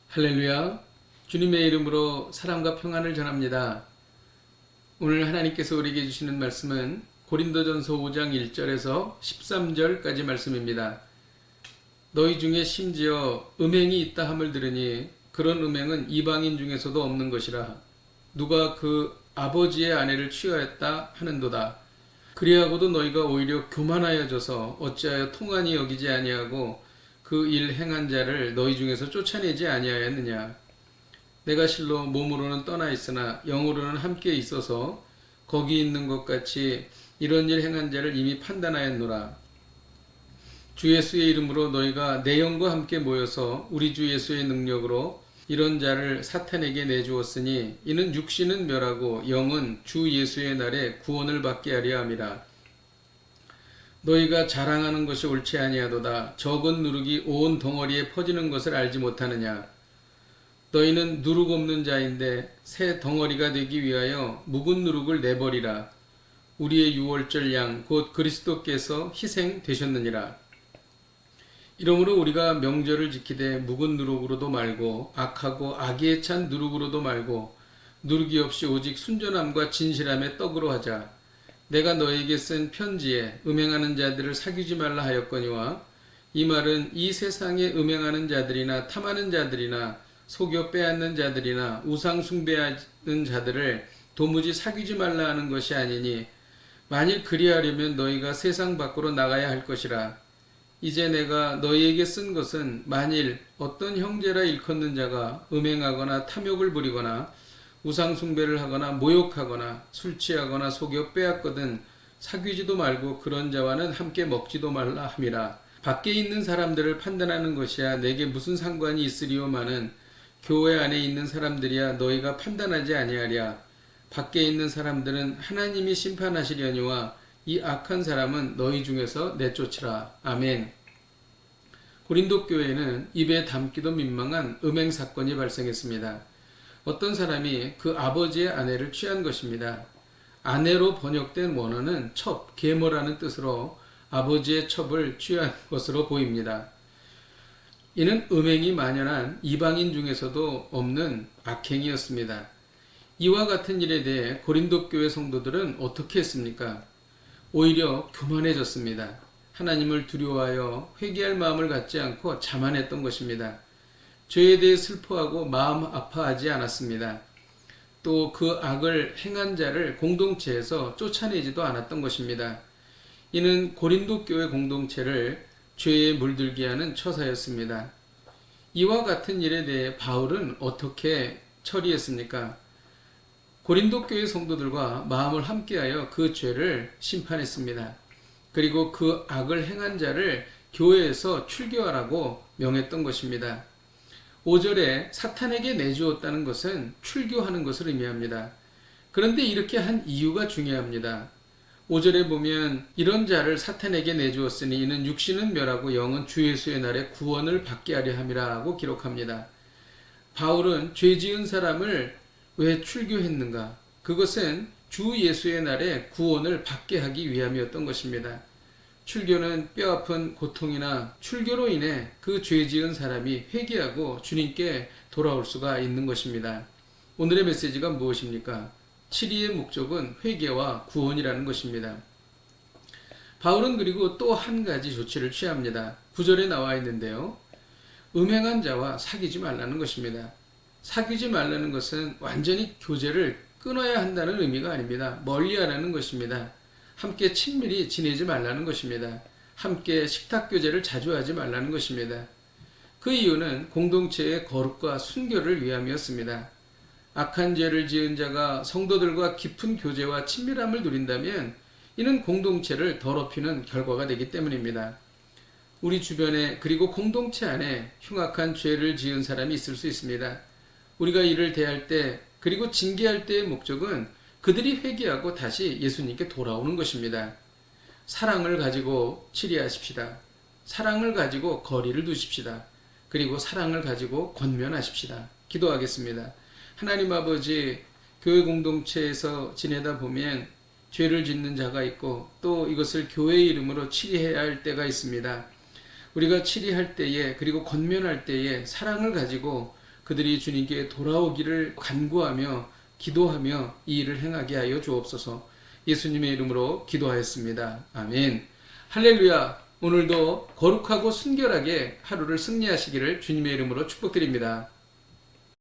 할렐루야. 주님의 이름으로 사랑과 평안을 전합니다. 오늘 하나님께서 우리에게 주시는 말씀은 고린도전서 5장 1절에서 13절까지 말씀입니다. 너희 중에 심지어 음행이 있다 함을 들으니 그런 음행은 이방인 중에서도 없는 것이라. 누가 그 아버지의 아내를 취하였다 하는도다. 그리하고도 너희가 오히려 교만하여져서 어찌하여 통한이 여기지 아니하고 그 일 행한 자를 너희 중에서 쫓아내지 아니하였느냐. 내가 실로 몸으로는 떠나 있으나 영으로는 함께 있어서 거기 있는 것 같이 이런 일 행한 자를 이미 판단하였노라. 주 예수의 이름으로 너희가 내 영과 함께 모여서 우리 주 예수의 능력으로 이런 자를 사탄에게 내주었으니 이는 육신은 멸하고 영은 주 예수의 날에 구원을 받게 하려 함이라. 너희가 자랑하는 것이 옳지 아니하도다. 적은 누룩이 온 덩어리에 퍼지는 것을 알지 못하느냐. 너희는 누룩 없는 자인데 새 덩어리가 되기 위하여 묵은 누룩을 내버리라. 우리의 유월절 양 곧 그리스도께서 희생되셨느니라. 이러므로 우리가 명절을 지키되 묵은 누룩으로도 말고 악하고 악의에 찬 누룩으로도 말고 누룩이 없이 오직 순전함과 진실함의 떡으로 하자. 내가 너에게 쓴 편지에 음행하는 자들을 사귀지 말라 하였거니와 이 말은 이 세상에 음행하는 자들이나 탐하는 자들이나 속여 빼앗는 자들이나 우상 숭배하는 자들을 도무지 사귀지 말라 하는 것이 아니니 만일 그리하려면 너희가 세상 밖으로 나가야 할 것이라. 이제 내가 너희에게 쓴 것은 만일 어떤 형제라 일컫는 자가 음행하거나 탐욕을 부리거나 우상 숭배를 하거나 모욕하거나 술 취하거나 속여 빼앗거든 사귀지도 말고 그런 자와는 함께 먹지도 말라 함이라. 밖에 있는 사람들을 판단하는 것이야 내게 무슨 상관이 있으리오마는 교회 안에 있는 사람들이야 너희가 판단하지 아니하랴. 밖에 있는 사람들은 하나님이 심판하시려니와 이 악한 사람은 너희 중에서 내쫓으라. 아멘. 고린도 교회에는 입에 담기도 민망한 음행 사건이 발생했습니다. 어떤 사람이 그 아버지의 아내를 취한 것입니다. 아내로 번역된 원어는 첩, 계모라는 뜻으로 아버지의 첩을 취한 것으로 보입니다. 이는 음행이 만연한 이방인 중에서도 없는 악행이었습니다. 이와 같은 일에 대해 고린도 교회 성도들은 어떻게 했습니까? 오히려 교만해졌습니다. 하나님을 두려워하여 회개할 마음을 갖지 않고 자만했던 것입니다. 죄에 대해 슬퍼하고 마음 아파하지 않았습니다. 또 그 악을 행한 자를 공동체에서 쫓아내지도 않았던 것입니다. 이는 고린도 교회 공동체를 죄에 물들게 하는 처사였습니다. 이와 같은 일에 대해 바울은 어떻게 처리했습니까? 고린도 교회 성도들과 마음을 함께하여 그 죄를 심판했습니다. 그리고 그 악을 행한 자를 교회에서 출교하라고 명했던 것입니다. 5절에 사탄에게 내주었다는 것은 출교하는 것을 의미합니다. 그런데 이렇게 한 이유가 중요합니다. 5절에 보면 이런 자를 사탄에게 내주었으니 이는 육신은 멸하고 영은 주 예수의 날에 구원을 받게 하려 함이라고 기록합니다. 바울은 죄 지은 사람을 왜 출교했는가? 그것은 주 예수의 날에 구원을 받게 하기 위함이었던 것입니다. 출교는 뼈아픈 고통이나 출교로 인해 그 죄 지은 사람이 회개하고 주님께 돌아올 수가 있는 것입니다. 오늘의 메시지가 무엇입니까? 7위의 목적은 회개와 구원이라는 것입니다. 바울은 그리고 또 한 가지 조치를 취합니다. 9절에 나와 있는데요. 음행한 자와 사귀지 말라는 것입니다. 사귀지 말라는 것은 완전히 교제를 끊어야 한다는 의미가 아닙니다. 멀리하라는 것입니다. 함께 친밀히 지내지 말라는 것입니다. 함께 식탁교제를 자주 하지 말라는 것입니다. 그 이유는 공동체의 거룩과 순결을 위함이었습니다. 악한 죄를 지은 자가 성도들과 깊은 교제와 친밀함을 누린다면 이는 공동체를 더럽히는 결과가 되기 때문입니다. 우리 주변에 그리고 공동체 안에 흉악한 죄를 지은 사람이 있을 수 있습니다. 우리가 이를 대할 때 그리고 징계할 때의 목적은 그들이 회개하고 다시 예수님께 돌아오는 것입니다. 사랑을 가지고 치리하십시다. 사랑을 가지고 거리를 두십시다. 그리고 사랑을 가지고 권면하십시다. 기도하겠습니다. 하나님 아버지, 교회 공동체에서 지내다 보면 죄를 짓는 자가 있고 또 이것을 교회의 이름으로 치리해야 할 때가 있습니다. 우리가 치리할 때에 그리고 권면할 때에 사랑을 가지고 그들이 주님께 돌아오기를 간구하며 기도하며 이 일을 행하게 하여 주옵소서. 예수님의 이름으로 기도하였습니다. 아멘. 할렐루야. 오늘도 거룩하고 순결하게 하루를 승리하시기를 주님의 이름으로 축복드립니다.